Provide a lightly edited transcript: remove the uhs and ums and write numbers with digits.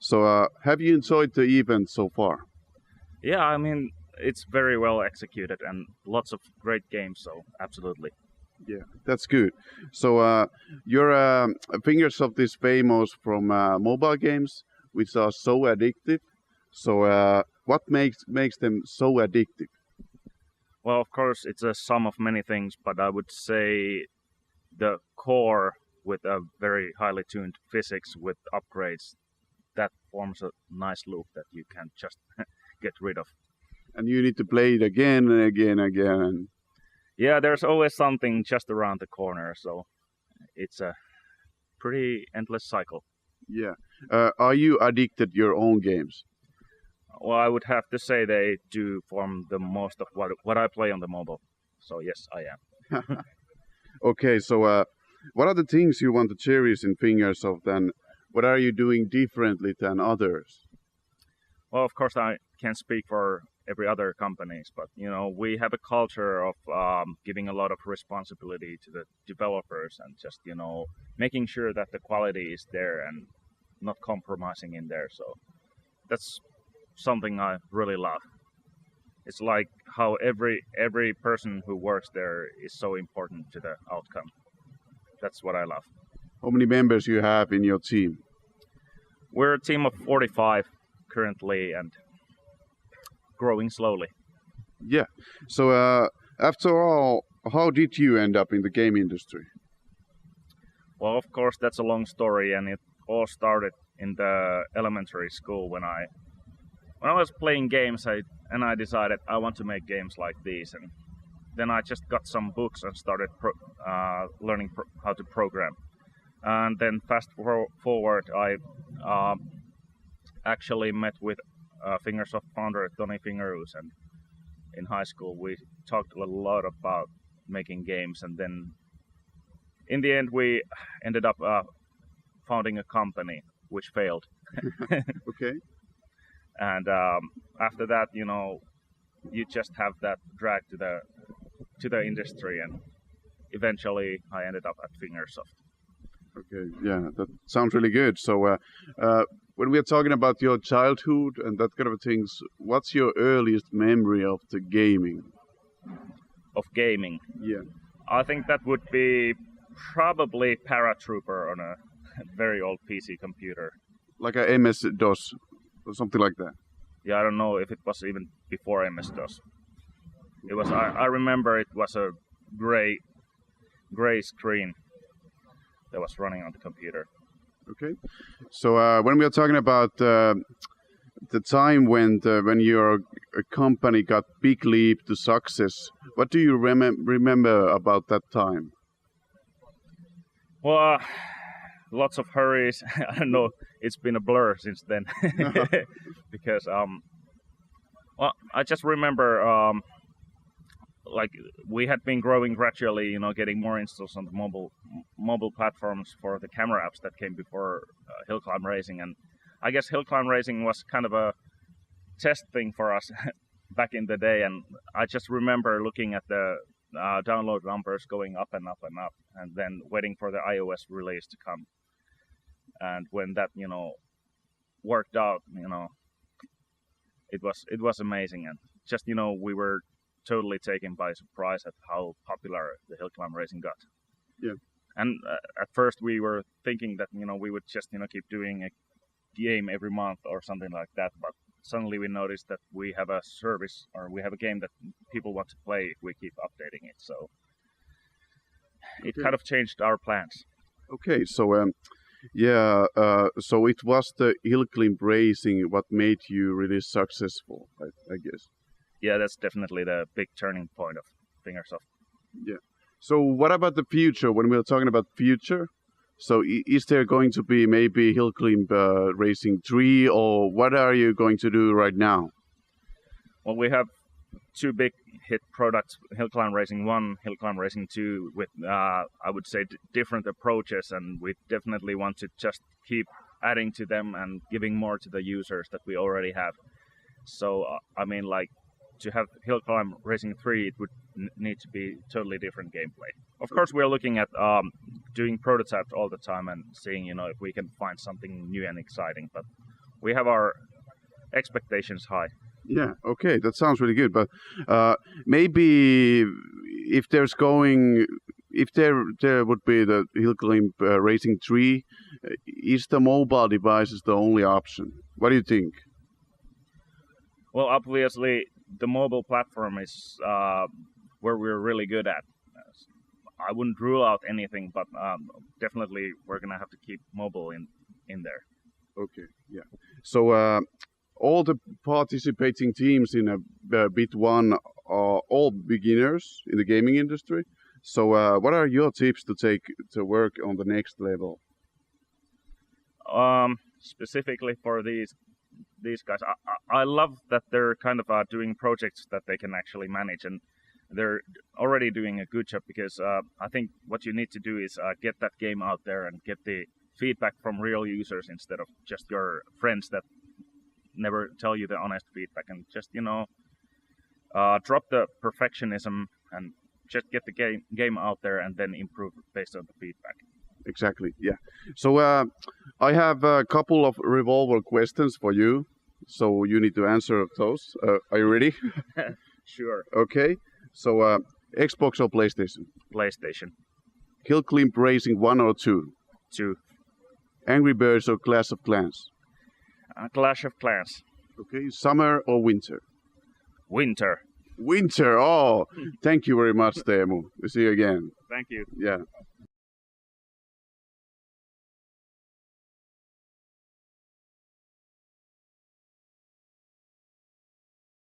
So, have you enjoyed the event so far? Yeah, I mean, it's very well executed and lots of great games, so absolutely. Yeah, that's good. So, your Fingersoft is famous from mobile games, which are so addictive. So, what makes them so addictive? Well, of course, it's a sum of many things, but I would say the core with a very highly tuned physics with upgrades that forms a nice loop that you can't just get rid of. And you need to play it again and again and again. Yeah, there's always something just around the corner, so it's a pretty endless cycle. Yeah. Are you addicted your own games? Well, I would have to say they do form the most of what I play on the mobile. So yes, I am. Okay, so what are the things you want to cherish in Fingersoft, and what are you doing differently than others? Well, of course, I can't speak for every other companies, but we have a culture of giving a lot of responsibility to the developers and just making sure that the quality is there and not compromising in there. So that's something I really love. It's like how every person who works there is so important to the outcome. That's what I love. How many members you have in your team? We're a team of 45 currently and growing slowly. Yeah. So after all, how did you end up in the game industry? Well, of course, that's a long story, and it all started in the elementary school when I was playing games. I decided I want to make games like these, and then I just got some books and started learning how to program. And then fast forward, I actually met with Fingersoft founder Tony Fingerus, and in high school we talked a lot about making games, and then in the end we ended up founding a company which failed. Okay. And after that, you just have that drag to the industry, and eventually I ended up at Fingersoft. Okay, yeah, that sounds really good. So, when we are talking about your childhood and that kind of things, what's your earliest memory of the gaming? Of gaming? Yeah. I think that would be probably Paratrooper on a very old PC computer. Like a MS-DOS or something like that. Yeah, I don't know if it was even before MS-DOS. It was. I remember it was a gray screen that was running on the computer. Okay. So when we are talking about the time when your company got big leap to success, what do you remember about that time? Well, lots of hurries. I don't know. It's been a blur since then. Because well, I just remember like we had been growing gradually, getting more installs on the mobile platforms for the camera apps that came before hill climb racing, and I guess hill climb racing was kind of a test thing for us back in the day, and I just remember looking at the download numbers going up and up and up, and then waiting for the iOS release to come. And when that worked out, it was amazing, and just we were totally taken by surprise at how popular the hill climb racing got. Yeah. And at first we were thinking that we would just keep doing a game every month or something like that, but suddenly we noticed that we have a service, or we have a game that people want to play if we keep updating it. So it kind of changed our plans. Okay, so yeah, so it was the hill climb racing what made you really successful, I guess. Yeah, that's definitely the big turning point of Fingersoft. Yeah. So what about the future? When we're talking about future, so is there going to be maybe hill climb racing 3, or what are you going to do right now? Well, we have two big hit products: hill climb racing 1, hill climb racing 2, with I would say different approaches, and we definitely want to just keep adding to them and giving more to the users that we already have. So I mean, like, to have hill climb racing 3, it would need to be totally different gameplay. Of course, we're looking at doing prototypes all the time and seeing if we can find something new and exciting, but we have our expectations high. Yeah, okay, that sounds really good. But maybe if there would be the Hill Climb Racing 3, is the mobile devices the only option? What do you think? Well, obviously, the mobile platform is where we're really good at. I wouldn't rule out anything, but definitely we're gonna have to keep mobile in there. Okay, yeah. So all the participating teams in a Bit One are all beginners in the gaming industry. So what are your tips to take to work on the next level? Specifically for these guys, I love that they're kind of doing projects that they can actually manage, and they're already doing a good job, because I think what you need to do is get that game out there and get the feedback from real users instead of just your friends that never tell you the honest feedback, and just drop the perfectionism and just get the game out there and then improve based on the feedback. Exactly, yeah. So I have a couple of revolver questions for you, so you need to answer those. Are you ready? Sure. Okay. So Xbox or PlayStation? PlayStation. Hill Climb Racing 1 or 2? 2. Angry Birds or Clash of Clans? Clash of Clans. Okay. Summer or winter? Winter. Winter. Oh, thank you very much, Teemu. We'll see you again. Thank you. Yeah.